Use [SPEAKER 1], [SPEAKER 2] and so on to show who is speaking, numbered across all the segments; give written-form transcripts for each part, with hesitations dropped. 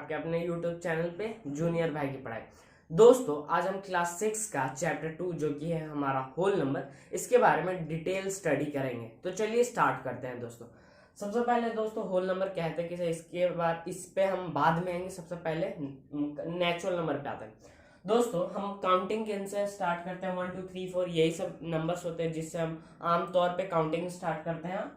[SPEAKER 1] आपके अपने YouTube channel पे जूनियर भाई की पढ़ाई। दोस्तों आज हम क्लास 6 का चैप्टर 2 जो कि है हमारा होल नंबर, इसके बारे में डिटेल स्टडी करेंगे। तो चलिए स्टार्ट करते हैं दोस्तों। सबसे पहले दोस्तों होल नंबर क्या है कि इसके बाद इस पे हम बाद में आएंगे। सबसे पहले नेचुरल नंबर पे आते हैं। दोस्तों हम काउंटिंग से स्टार्ट करते हैं 1 2 3 4 यही सब नंबर्स होते हैं जिससे हम आमतौर पे काउंटिंग स्टार्ट करते हैं।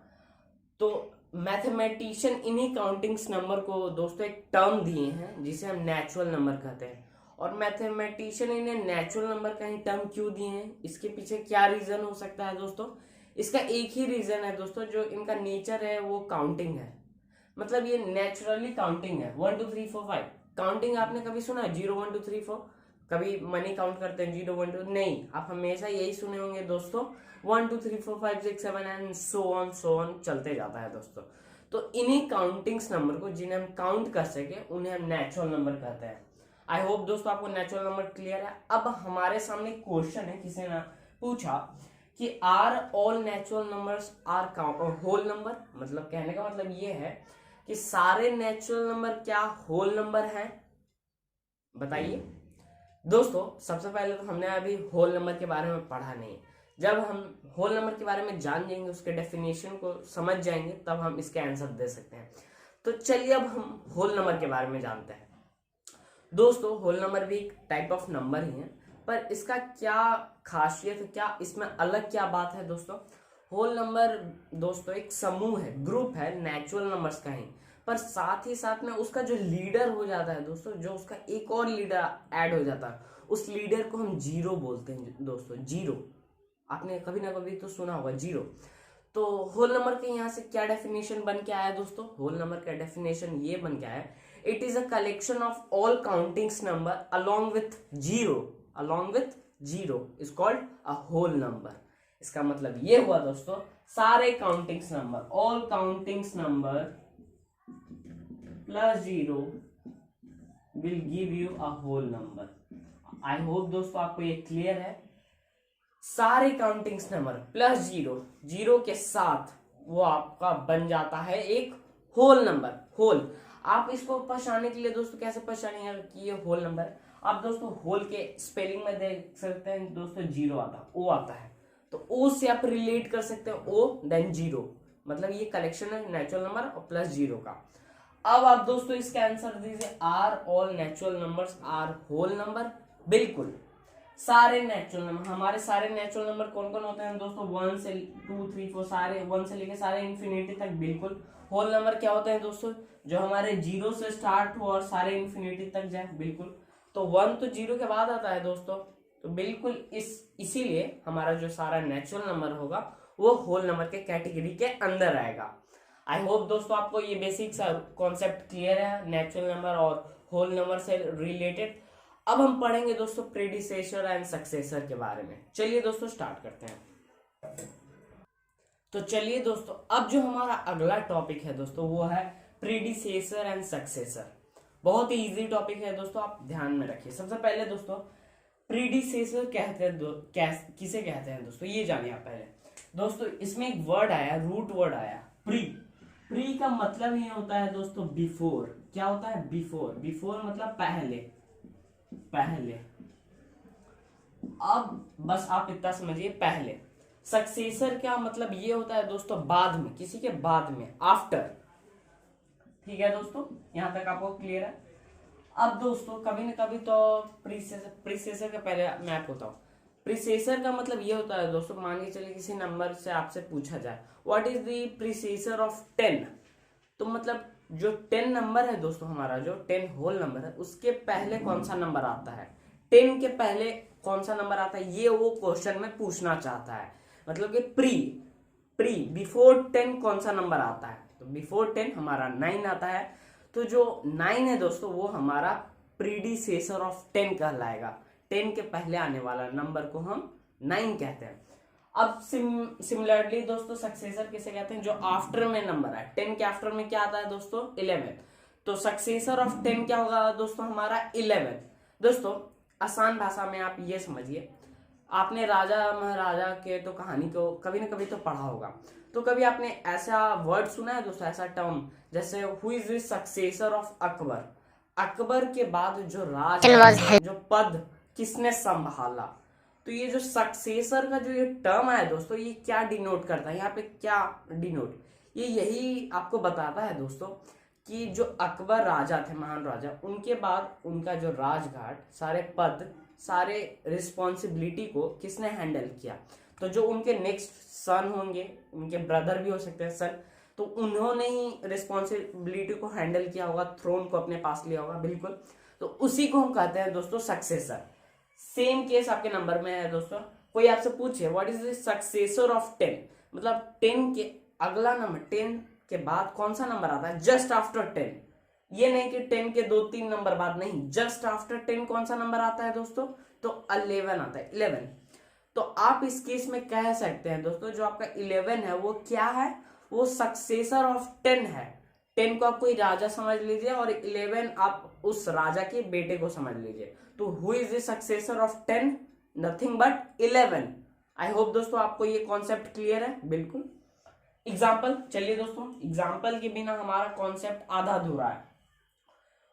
[SPEAKER 1] तो मैथमेटिशियन इन्हीं काउंटिंग्स नंबर को दोस्तों एक टर्म दिए हैं जिसे हम नेचुरल नंबर कहते हैं। और मैथमेटिशियन इन्हें नेचुरल नंबर का ही टर्म क्यों दिए हैं, इसके पीछे क्या रीजन हो सकता है दोस्तों? इसका एक ही रीजन है दोस्तों, जो इनका नेचर है वो काउंटिंग है। मतलब ये नेचुरली काउंटिंग है। 1 2 3 4 5 काउंटिंग आपने कभी सुना है 0 1 2 3 4? कभी मनी काउंट करते हैं 0 1 2? नहीं, आप हमेशा यही सुने होंगे दोस्तों 1 2 3 4 5 6 7 एंड सो ऑन चलते जाता है दोस्तों। तो इन्हीं काउंटिंग्स नंबर को जिन्हें हम काउंट कर सके उन्हें हम नेचुरल नंबर कहते हैं। आई होप दोस्तों आपको नेचुरल नंबर क्लियर है। अब हमारे सामने क्वेश्चन है, किसी ने पूछा कि are all natural numbers are whole number. मतलब कहने का मतलब ये है कि सारे नेचुरल नंबर क्या होल नंबर हैं? बताइए दोस्तों। सबसे पहले तो हमने अभी होल नंबर के बारे में पढ़ा नहीं। जब हम होल नंबर के बारे में जान जाएंगे, उसके डेफिनेशन को समझ जाएंगे, तब हम इसके आंसर दे सकते हैं। तो चलिए अब हम होल नंबर के बारे में जानते हैं। दोस्तों होल नंबर भी एक टाइप ऑफ नंबर ही है, पर इसका क्या खासियत है, क्या इसमें अलग क्या बात है दोस्तों? होल नंबर दोस्तों एक समूह है, ग्रुप है नेचुरल नंबर्स का ही, पर साथ ही साथ में उसका जो लीडर हो जाता है दोस्तों, जो उसका एक और लीडर ऐड हो जाता है, उस लीडर को हम जीरो बोलते हैं दोस्तों। जीरो आपने कभी ना कभी तो सुना होगा, जीरो। तो होल नंबर के यहाँ से क्या डेफिनेशन बन के आया दोस्तों? होल नंबर का डेफिनेशन ये बन के आया, it is a collection of all countings number along with zero is called a whole number. इसका मतलब ये हुआ दोस्तों, सारे countings number, all countings number plus zero will give you a whole number. I hope दोस्तों आपको ये clear है। सारे काउंटिंग्स नंबर प्लस जीरो के साथ वो आपका बन जाता है एक होल नंबर। होल आप इसको पहचानने के लिए दोस्तों कैसे पहचानेंगे कि ये होल नंबर? आप दोस्तों होल के स्पेलिंग में देख सकते हैं दोस्तों, जीरो आता है, ओ आता है, तो ओ से आप रिलेट कर सकते हैं, ओ देन जीरो, मतलब ये कलेक्शन है नेचुरल नंबर और प्लस जीरो का। अब आप दोस्तों इसका आंसर दीजिए, are all natural numbers are whole number? बिल्कुल, सारे नेचुरल नंबर, हमारे सारे नेचुरल नंबर कौन कौन होते हैं दोस्तों? 1 से 2 3 4 सारे 1 से लेके सारे इंफिनिटी तक। बिल्कुल, होल नंबर क्या होते हैं दोस्तों? जो हमारे जीरो से स्टार्ट हो और सारे इंफिनिटी तक जाए। बिल्कुल, तो 1 तो जीरो के बाद आता है दोस्तों, तो बिल्कुल इसीलिए हमारा जो सारा नेचुरल नंबर होगा वो होल नंबर के कैटेगरी के अंदर आएगा। आई होप दोस्तों आपको ये बेसिक सा कॉन्सेप्ट क्लियर है नेचुरल नंबर और होल नंबर से रिलेटेड। अब हम पढ़ेंगे दोस्तों प्रीडिसेसर एंड सक्सेसर के बारे में। चलिए दोस्तों स्टार्ट करते हैं। तो चलिए दोस्तों, अब जो हमारा अगला टॉपिक है दोस्तों वो है प्रीडिसेसर एंड सक्सेसर। बहुत ही इजी टॉपिक है दोस्तों, आप ध्यान में रखिए। सबसे पहले दोस्तों प्रीडिसेसर कहते हैं, किसे कहते हैं दोस्तों ये जानिए आप पहले। दोस्तों इसमें एक वर्ड आया, रूट वर्ड आया, प्री का मतलब ये होता है दोस्तों बिफोर। क्या होता है? बिफोर मतलब पहले। अब बस आप इतना समझिए, पहले। सक्सेसर क्या मतलब ये होता है दोस्तों बाद में, किसी के बाद में, आफ्टर। ठीक है दोस्तों, यहां तक आपको क्लियर है? अब दोस्तों कभी ना कभी तो प्रीसेसर का पहले मैं आपको बताऊं। प्रीसेसर का मतलब ये होता है दोस्तों, मान के चलिए किसी नंबर से आपसे पूछा जाए व्हाट इज द प्रीसेसर ऑफ 10, तो मतलब जो 10 नंबर है दोस्तों, हमारा जो 10 होल नंबर है उसके पहले कौन सा नंबर आता है, 10 के पहले कौन सा नंबर आता है, ये वो क्वेश्चन में पूछना चाहता है। मतलब कि प्री बिफोर 10 कौन सा नंबर आता है, तो बिफोर 10 हमारा 9 आता है। तो जो 9 है दोस्तों वो हमारा प्रीडिसेसर ऑफ 10 कहलाएगा। 10 के पहले आने वाला नंबर को हम 9 कहते हैं। अब सिमिलरली दोस्तों सक्सेसर किसे कहते हैं? जो आफ्टर में नंबर है, 10 के आफ्टर में क्या आता है दोस्तों? 11। तो सक्सेसर ऑफ 10 क्या होगा दोस्तों? हमारा 11। दोस्तों आसान भाषा में आप ये समझिए, आपने राजा महाराजा के तो कहानी को कभी ना कभी तो पढ़ा होगा, तो कभी आपने ऐसा वर्ड सुना है दोस्तों, ऐसा टर्म जैसे who is the successor of Akbar? Akbar के बाद जो राज जो पद किसने संभाला। तो ये जो सक्सेसर का जो ये टर्म है दोस्तों, ये क्या डिनोट करता है, यहाँ पे क्या डिनोट, ये यही आपको बताता है दोस्तों कि जो अकबर राजा थे, महान राजा, उनके बाद उनका जो राजघाट, सारे पद, सारे रिस्पॉन्सिबिलिटी को किसने हैंडल किया। तो जो उनके नेक्स्ट सन होंगे, उनके ब्रदर भी हो सकते हैं सन, तो उन्होंने ही रिस्पॉन्सिबिलिटी को हैंडल किया होगा, थ्रोन को अपने पास लिया होगा, बिल्कुल। तो उसी को हम कहते हैं दोस्तों सक्सेसर। सेम केस आपके नंबर में है दोस्तों। कोई आपसे पूछे what is the successor of 10, मतलब 10 के अगला नंबर, 10 के बाद कौन सा नंबर आता है, जस्ट आफ्टर 10। ये नहीं कि 10 के 2-3 नंबर बाद, नहीं, जस्ट आफ्टर 10 कौन सा नंबर आता है दोस्तों, तो 11 आता है, 11। तो आप इस केस में कह सकते हैं दोस्तों जो आपका 11 है वो क्या है, वो सक्सेसर ऑफ 10 है। 10 को आप कोई राजा समझ लीजिए और 11 आप उस राजा के बेटे को समझ लीजिए। तो who is the successor of 10, nothing but 11। I hope दोस्तों आपको ये कॉन्सेप्ट क्लियर है, बिल्कुल। एग्जाम्पल, चलिए दोस्तों, एग्जाम्पल के बिना हमारा कॉन्सेप्ट आधा अधूरा है।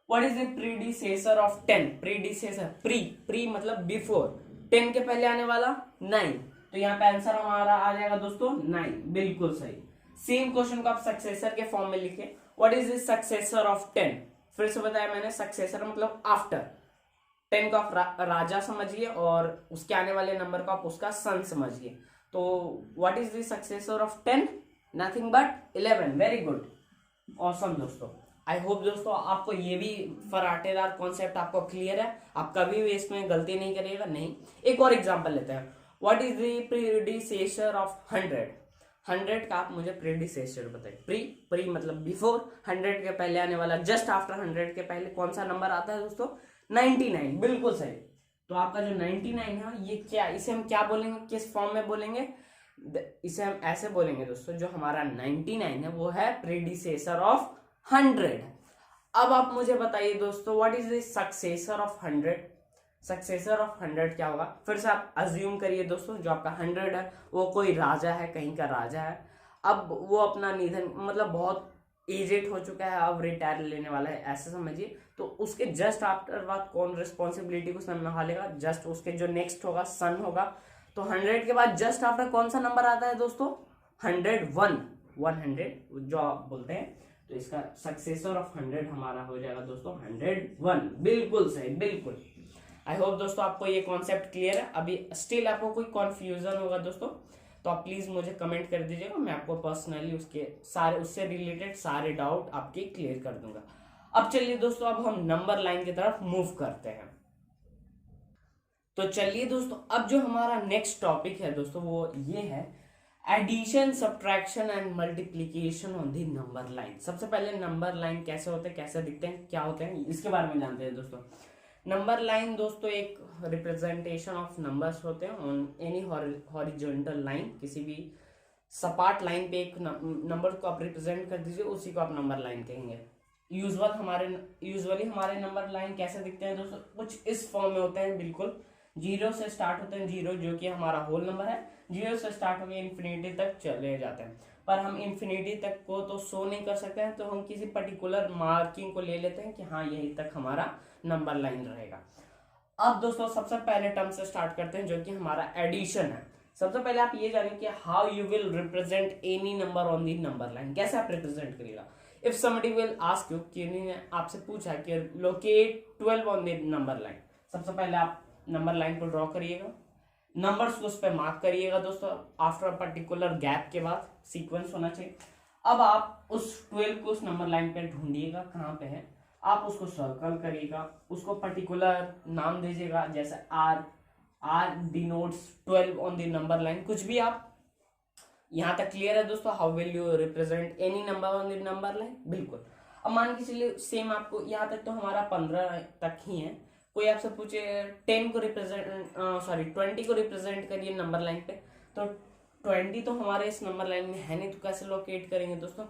[SPEAKER 1] What is the predecessor of 10, predecessor, pre मतलब बिफोर, 10 के पहले आने वाला 9, तो यहाँ पे आंसर हमारा आ जाएगा दोस्तों 9, बिल्कुल सही। सेम क्वेश्चन को आप सक्सेसर के फॉर्म में लिखे, what is the successor of 10, फिर से बताया मैंने, सक्सेसर मतलब आफ्टर 10 को आप राजा समझिए और उसके आने वाले नंबर को आप उसका सन समझिए। तो what is the successor of 10, nothing but 11, very good, awesome दोस्तों। आई होप दोस्तों आपको ये भी फराटेदार कॉन्सेप्ट आपको क्लियर है, आप कभी भी इसमें गलती नहीं करिएगा, नहीं। एक और एग्जांपल लेते हैं, what is the predecessor of 100, 100 का आप मुझे प्रीडिसेसर बताइए। प्री मतलब बिफोर, 100 के पहले आने वाला, जस्ट आफ्टर 100 के पहले कौन सा नंबर आता है दोस्तों, 99, बिल्कुल सही। तो आपका जो 99 है ये क्या, इसे हम क्या बोलेंगे, किस फॉर्म में बोलेंगे, इसे हम ऐसे बोलेंगे दोस्तों, जो हमारा 99 है वो है प्रीडिसेसर ऑफ 100। अब आप मुझे बताइए दोस्तों what is the successor of 100, successor of 100 क्या होगा। फिर से आप अज्यूम करिए दोस्तों जो आपका 100 है वो कोई राजा है, कहीं का राजा है, अब वो अपना निधन, मतलब बहुत एजेड हो चुका है, अब रिटायर लेने वाला है, ऐसे समझिए। तो उसके जस्ट आफ्टर बाद कौन रिस्पॉन्सिबिलिटी को संभालेगा, जस्ट उसके जो नेक्स्ट होगा सन होगा। तो 100 के बाद जस्ट आफ्टर कौन सा नंबर आता है दोस्तों, 101, 100 जो आप बोलते हैं। तो इसका सक्सेसर ऑफ 100 हमारा हो जाएगा दोस्तों 101, बिल्कुल सही, बिल्कुल। आई होप दोस्तों आपको ये कॉन्सेप्ट क्लियर है। अभी स्टिल आपको कोई कॉन्फ्यूजन होगा दोस्तों तो आप प्लीज मुझे कमेंट कर दीजिएगा, मैं आपको पर्सनली उससे रिलेटेड सारे डाउट आपके क्लियर कर दूंगा। अब चलिए दोस्तों, अब हम नंबर लाइन की तरफ मूव करते हैं। तो चलिए दोस्तों, अब जो हमारा नेक्स्ट टॉपिक है दोस्तों वो ये है addition, subtraction and multiplication on the number line. सबसे पहले नंबर लाइन कैसे होते हैं, कैसे दिखते हैं, क्या होते हैं, इसके बारे में जानते हैं दोस्तों। नंबर लाइन दोस्तों एक रिप्रेजेंटेशन ऑफ नंबर्स होते हैं ऑन एनी हॉरिजॉन्टल लाइन, किसी भी सपाट लाइन पे एक नंबर को आप रिप्रेजेंट कर दीजिए, उसी को आप नंबर लाइन कहेंगे। यूजुअली हमारे नंबर लाइन कैसे दिखते हैं दोस्तों, कुछ इस फॉर्म में होते हैं, बिल्कुल 0 से स्टार्ट होते हैं, 0 जो कि हमारा होल नंबर है, 0 से स्टार्ट होकर इन्फिनिटी तक चले जाते हैं। पर हम इन्फिनिटी तक को तो शो नहीं कर सकते हैं, तो हम किसी पर्टिकुलर मार्किंग को ले लेते हैं कि हाँ यहीं तक हमारा नंबर लाइन रहेगा। अब दोस्तों सबसे पहले टर्म से स्टार्ट करते हैं जो कि हमारा एडिशन है। सबसे पहले आप ये जानिए कि how you will represent any number on the number line, कैसे आप रिप्रेजेंट करिएगा। If somebody will ask you, किसी ने आपसे पूछा कि locate 12 on the number line, सबसे पहले आप नंबर लाइन को ड्रॉ करिएगा, नंबर्स को उस पर मार्क करिएगा दोस्तों, आफ्टर पर्टिकुलर गैप के बाद सीक्वेंस होना चाहिए। अब आप उस 12 को उस नंबर लाइन पे ढूंढिएगा कहाँ पे है, आप उसको सर्कल करिएगा, उसको पर्टिकुलर नाम दीजिएगा, जैसे R denotes 12 on the number line, कुछ भी आप। यहाँ तक क्लियर है दोस्तों, how will you represent any number on the number line, बिल्कुल। अब मान के चलिए सेम आपको यहाँ तक तो हमारा 15 तक ही है, कोई आपसे पूछे 10 को रिप्रेजेंट 20 को रिप्रेजेंट करिए नंबर लाइन पे, तो 20 तो हमारे इस नंबर लाइन में है नहीं, तो कैसे लोकेट करेंगे दोस्तों।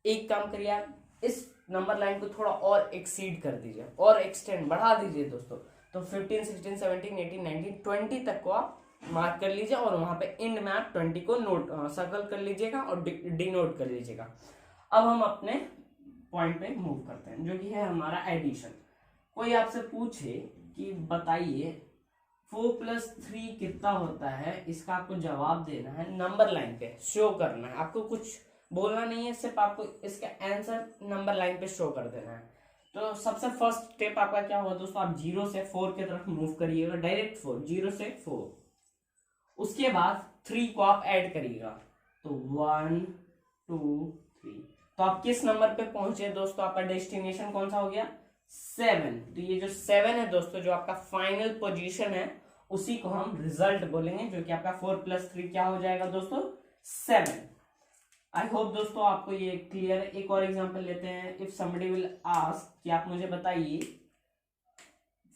[SPEAKER 1] एक काम करिए, आप इस नंबर लाइन को थोड़ा और एक्सीड कर दीजिए और एक्सटेंड बढ़ा दीजिए दोस्तों, तो 15, 16, 17, 18, 19, 20 तक को आप मार्क कर लीजिए और वहां पे एंड में आप 20 को नोट सर्कल कर लीजिएगा और डिनोट कर लीजिएगा। अब हम अपने पॉइंट पे मूव करते हैं, जो कि है हमारा एडिशन। कोई आपसे पूछे कि बताइए 4+3 कितना होता है, इसका आपको जवाब देना है, नंबर लाइन पे शो करना है, आपको कुछ बोलना नहीं है, सिर्फ आपको इसका आंसर नंबर लाइन पे शो कर देना है। तो सबसे फर्स्ट स्टेप आपका क्या होगा दोस्तों, आप 0 से 4 की तरफ मूव करिएगा, डायरेक्ट 4, 0 से 4। उसके बाद 3 को आप ऐड करिएगा, तो 1 2 3। तो आप किस नंबर पे पहुंचे दोस्तों, आपका डेस्टिनेशन कौन सा हो गया, 7। तो ये जो 7 है दोस्तों, जो आपका फाइनल पोजीशन है, उसी को हम रिजल्ट बोलेंगे, जो कि आपका 4+3 क्या हो जाएगा दोस्तों, 7। आई होप दोस्तों आपको ये क्लियर है। एक और एग्जांपल लेते हैं। इफ समबडी विल आस्क कि आप मुझे बताइए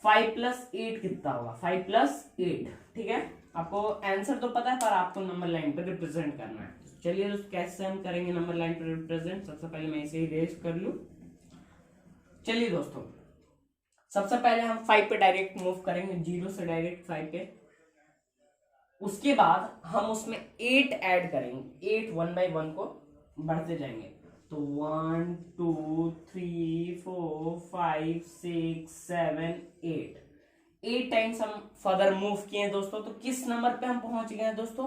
[SPEAKER 1] 5+8 कितना होगा, 5+8, ठीक है। आपको आंसर तो पता है, पर आपको नंबर लाइन पर रिप्रेजेंट करना है। चलिए दोस्तों, कैसे हम करेंगे नंबर लाइन पर रिप्रेजेंट। सबसे पहले मैं इसे इरेज कर लूं। चलिए दोस्तों, सबसे पहले हम 5 पे डायरेक्ट मूव करेंगे, 0 से डायरेक्ट 5 पे। उसके बाद हम उसमें 8 ऐड करेंगे, 8 1 by 1 को बढ़ते जाएंगे। तो 1 2 3 4 5 6 7 8 टाइम्स हम फर्दर मूव किए दोस्तों। तो किस नंबर पे हम पहुंच गए दोस्तों,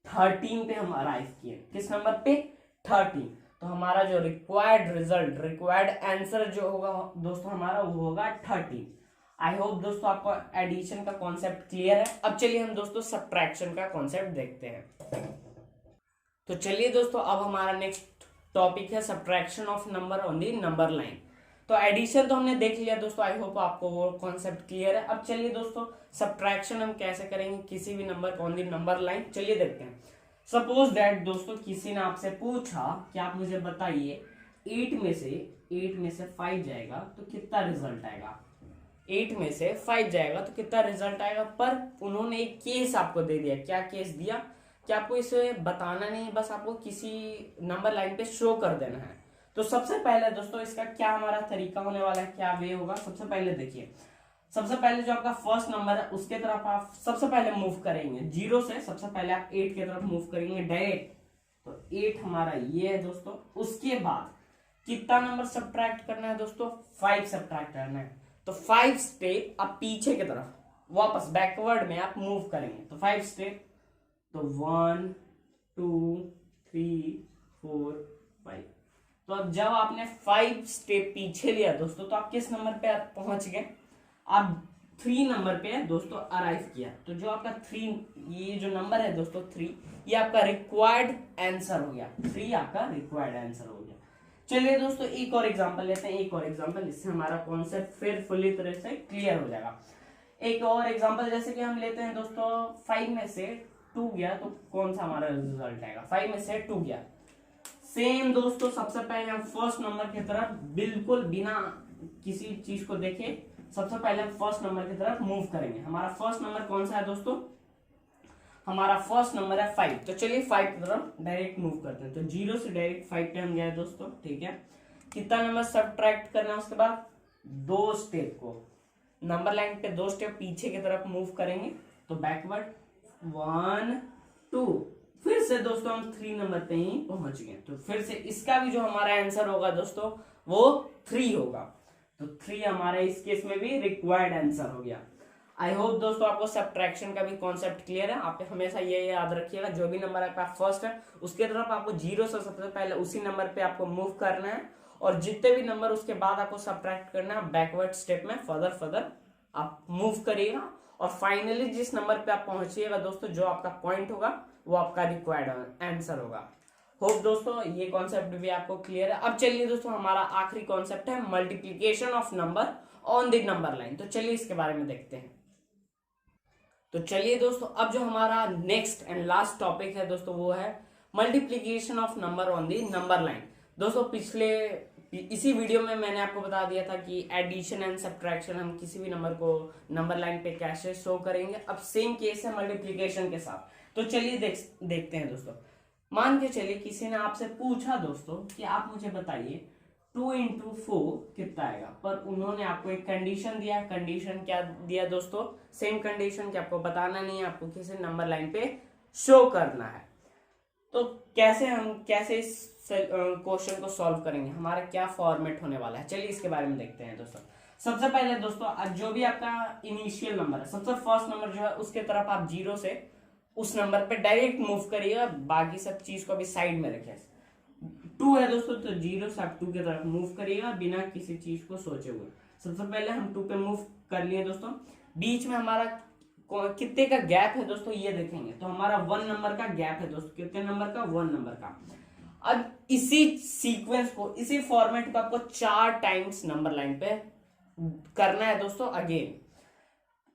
[SPEAKER 1] 13 पे हम अराइव किए। किस नंबर पे, 13। तो हमारा जो रिक्वायर्ड रिजल्ट, रिक्वायर्ड आंसर जो होगा दोस्तों हमारा, वो होगा 13। आई होप दोस्तों आपको एडिशन का कॉन्सेप्ट क्लियर है। अब चलिए हम दोस्तों सब्ट्रैक्शन का कॉन्सेप्ट देखते हैं। तो चलिए दोस्तों, अब हमारा नेक्स्ट टॉपिक है subtraction of number on the number line. तो एडिशन तो हमने देख लिया दोस्तों, आई होप आपको वो कॉन्सेप्ट क्लियर है। अब चलिए दोस्तों, सब्ट्रैक्शन हम कैसे करेंगे किसी भी number on the number line, चलिए देखते हैं। सपोज दैट दोस्तों किसी ने आपसे पूछा कि आप मुझे बताइए 8 में से 5 जाएगा तो कितना रिजल्ट आएगा, 8 में से 5 जाएगा तो कितना रिजल्ट आएगा। पर उन्होंने एक केस आपको दे दिया। क्या केस दिया, कि आपको इसे बताना नहीं है, बस आपको किसी नंबर लाइन पे शो कर देना है। तो सबसे पहले दोस्तों इसका क्या हमारा तरीका होने वाला है, क्या वे होगा। सबसे पहले देखिए, सबसे पहले जो आपका फर्स्ट नंबर है उसके तरफ आप सबसे पहले मूव करेंगे, 0 से सबसे पहले आप 8 की तरफ मूव करेंगे डायरेक्ट। तो 8 हमारा ये है दोस्तों। उसके बाद कितना नंबर सब्ट्रैक्ट करना है दोस्तों, 5 सब्ट्रैक्ट करना है। तो 5 स्टेप आप पीछे की तरफ वापस बैकवर्ड में आप मूव करेंगे। तो 5 स्टेप, तो 1 2 3 4 5। तो अब जब आपने 5 स्टेप पीछे लिया दोस्तों, तो आप किस नंबर पे आप पहुंच गए, आप 3 नंबर पे दोस्तों अराइव किया। तो जो आपका 3, ये जो नंबर है दोस्तों 3, ये आपका रिक्वायर्ड आंसर हो गया। 3 आपका रिक्वायर्ड आंसर हो गया। चलिए दोस्तों, एक और एग्जांपल लेते हैं, एक और एग्जांपल, इससे हमारा कॉन्सेप्ट फिर फुली तरह से क्लियर हो जाएगा। एक और एग्जांपल जैसे कि हम लेते हैं दोस्तों, 5 में से 2 गया तो कौन सा हमारा रिजल्ट आएगा, 5 में से 2 गया। सेम दोस्तों, सबसे पहले हम फर्स्ट नंबर की तरफ बिल्कुल बिना किसी चीज को देखे सबसे पहले हम फर्स्ट नंबर की तरफ मूव करेंगे। हमारा फर्स्ट नंबर कौन सा है दोस्तों, हमारा फर्स्ट नंबर है 5। तो चलिए 5 की तरफ डायरेक्ट मूव करते हैं। तो 0 से डायरेक्ट 5 पे हम गए दोस्तों, ठीक है। कितना नंबर सब्ट्रैक्ट करना है, उसके बाद 2 स्टेप को नंबर लाइन पे 2 स्टेप पीछे की तरफ मूव करेंगे। तो बैकवर्ड 1 2, फिर से दोस्तों हम 3 नंबर पे ही पहुंच गए। तो फिर से इसका भी जो हमारा आंसर होगा दोस्तों, वो 3 होगा। तो 3 हमारा इस केस में भी रिक्वायर्ड आंसर हो गया। आई होप दोस्तों आपको सब्ट्रैक्शन का भी कॉन्सेप्ट क्लियर है। आप हमेशा ये याद रखिएगा, जो भी नंबर आपका फर्स्ट है उसके तरफ आपको 0 से सबसे पहले उसी नंबर पे आपको मूव करना है, और जितने भी नंबर उसके बाद आपको सब्ट्रैक्ट करना है, बैकवर्ड स्टेप में फर्दर आप मूव करिएगा, और फाइनली जिस नंबर पे आप पहुंचिएगा दोस्तों, जो आपका पॉइंट होगा वो आपका रिक्वायर्ड आंसर होगा। होप दोस्तों ये कॉन्सेप्ट भी आपको क्लियर है। अब चलिए दोस्तों, हमारा आखिरी कॉन्सेप्ट है multiplication of number on the number line. तो चलिए इसके बारे में देखते हैं। तो चलिए दोस्तों, अब जो हमारा नेक्स्ट एंड लास्ट टॉपिक है दोस्तों, वो है multiplication of number on the number line. दोस्तों इसी वीडियो में मैंने आपको बता दिया था कि एडिशन एंड सब्ट्रैक्शन हम किसी भी नंबर को नंबर लाइन पे कैसे शो करेंगे। अब सेम केस है मल्टीप्लीकेशन के साथ। तो चलिए देखते हैं दोस्तों। मान के चलिए किसी ने आपसे पूछा दोस्तों कि आप मुझे बताइए 2 × 4 कितना आएगा, पर उन्होंने आपको एक कंडीशन दिया। कंडीशन क्या दिया दोस्तों, सेम कंडीशन कि आपको बताना नहीं है, आपको किसी नंबर लाइन पे शो करना है। तो कैसे क्वेश्चन को सॉल्व करेंगे, हमारा क्या फॉर्मेट होने वाला है, चलिए इसके बारे में देखते हैं दोस्तों। सबसे पहले दोस्तों जो भी आपका इनिशियल नंबर है, सबसे फर्स्ट नंबर जो है उसके तरफ आप 0 से उस नंबर पे डायरेक्ट मूव करिएगा, बाकी सब चीज को भी साइड में रखें। 2 है दोस्तों, तो 0 से आप 2 की तरफ मूव करिएगा बिना किसी चीज को सोचे हुए। सबसे पहले हम 2 पे मूव कर लिए दोस्तों। बीच में हमारा कितने का गैप है दोस्तों ये देखेंगे, तो हमारा 1 नंबर का गैप है दोस्तों। कितने नंबर का? 1 नंबर का। अब इसी सीक्वेंस को, इसी फॉर्मेट को आपको 4 टाइम्स नंबर लाइन पे करना है दोस्तों। अगेन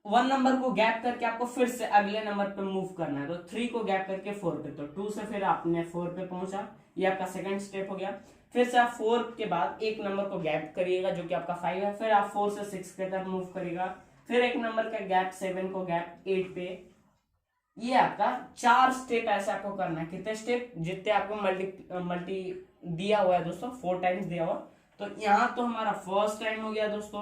[SPEAKER 1] 1 नंबर को गैप करके आपको फिर से अगले नंबर पे मूव करना है, तो 3 को गैप करके 4 पे, तो 2 से फिर आपने 4 पे पहुंचा, ये आपका सेकंड स्टेप हो गया। फिर से आप 4 के बाद एक नंबर को गैप करिएगा जो कि आपका 5 है, फिर आप 4 से 6 के तरफ मूव करिएगा, फिर एक नंबर का गैप 7 को गैप 8 पे। ये आपका 4 स्टेप ऐसे आपको करना है। कितने स्टेप? जितने आपको मल्टी दिया हुआ है दोस्तों, 4 टाइम्स दिया हुआ। तो यहाँ तो हमारा फर्स्ट टाइम हो गया दोस्तों,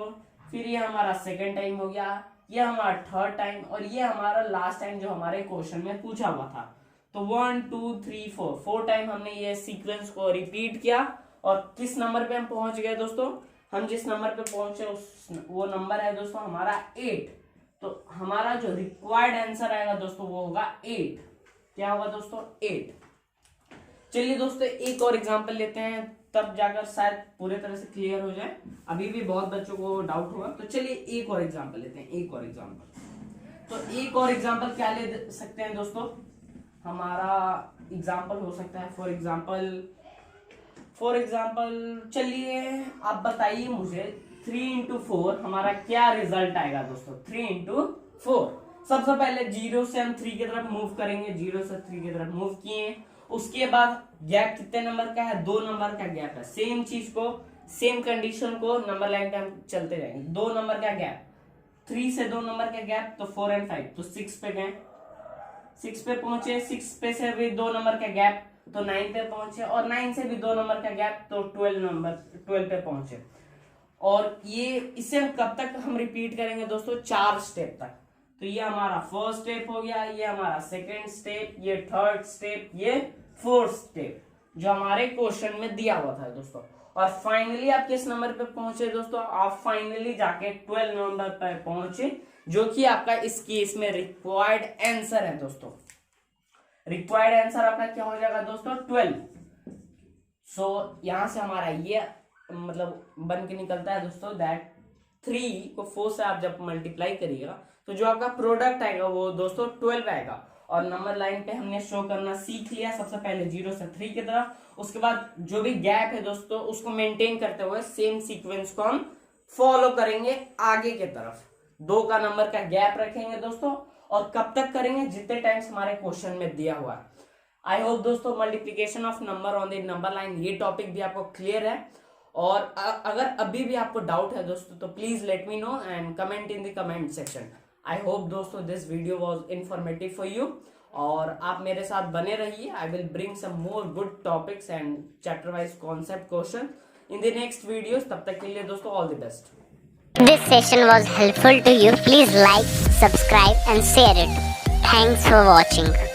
[SPEAKER 1] फिर ये हमारा सेकंड टाइम हो गया, ये हमारा थर्ड टाइम, और ये हमारा लास्ट टाइम जो हमारे क्वेश्चन में पूछा हुआ था। तो 1 2 3 4 टाइम हमने ये सीक्वेंस को रिपीट किया, और किस नंबर पे हम पहुंच गए दोस्तों? हम जिस नंबर पे पहुंचे वो नंबर है दोस्तों हमारा 8। तो हमारा जो रिक्वायर्ड आंसर आएगा दोस्तों वो होगा 8। क्या होगा दोस्तों? 8। चलिए दोस्तों एक और एग्जांपल लेते हैं, तब जाकर शायद पूरे तरह से क्लियर हो जाए। अभी भी बहुत बच्चों को डाउट होगा, तो चलिए एक और एग्जांपल लेते हैं। एक और एग्जांपल, तो एक और एग्जांपल क्या ले सकते हैं दोस्तों? हमारा एग्जांपल हो सकता है फॉर एग्जांपल चलिए आप बताइए मुझे 3 into 4 हमारा क्या रिजल्ट आएगा दोस्तों? 3 into 4। सबसे पहले 0 से हम 3 की तरफ मूव करेंगे, 0 से 3 की तरफ मूव किए। उसके बाद गैप कितने नंबर का है? 2 नंबर का गैप है। सेम चीज को, सेम कंडीशन को नंबर लाइन पे हम चलते जाएंगे। 2 नंबर का गैप, 3 से 2 नंबर का गैप, तो 4 and 5, तो 6 पे गए, 6 पे पहुंचे, 6 पे से भी 2 नंबर का गैप, तो 9 पे पहुंचे, और 9 से भी 2 नंबर का गैप, तो 12 पे पहुंचे। और ये इसे हम कब तक हम रिपीट करेंगे दोस्तों? 4 स्टेप तक। तो ये हमारा फर्स्ट स्टेप हो गया, ये हमारा सेकेंड स्टेप, ये थर्ड स्टेप, ये फोर्थ स्टेप जो हमारे क्वेश्चन में दिया हुआ था दोस्तों। और फाइनली आप किस नंबर पे पहुंचे दोस्तों? आप फाइनली जाके 12 नंबर पर पहुंचे, जो कि आपका इस केस में रिक्वायर्ड आंसर है दोस्तों। रिक्वायर्ड आंसर आपका क्या हो जाएगा दोस्तों? 12। सो यहां से हमारा ये मतलब बन के निकलता है दोस्तों दैट 3 को 4 से आप जब मल्टीप्लाई करिएगा तो जो आपका प्रोडक्ट आएगा वो दोस्तों 12 आएगा। और नंबर लाइन पे हमने शो करना सीख लिया। सबसे पहले 0 से 3 की तरफ, उसके बाद जो भी गैप है दोस्तों उसको मेंटेन करते हुए सेम सीक्वेंस को हम फॉलो करेंगे आगे की तरफ। 2 का नंबर का गैप रखेंगे दोस्तों, और कब तक करेंगे? जितने टाइम्स हमारे क्वेश्चन में दिया हुआ है। आई होप दोस्तों multiplication of number on the number line ये टॉपिक भी आपको क्लियर है। और अगर अभी भी आपको डाउट है दोस्तों तो please let me know and comment in the comment section. I hope दोस्तों this video was informative for you, और आप मेरे साथ बने रहिए। I will bring some more good topics and chapter wise concept question in the next videos. तब तक के लिए दोस्तों all the best.
[SPEAKER 2] This session was helpful to you. Please like, subscribe and share it. Thanks for watching.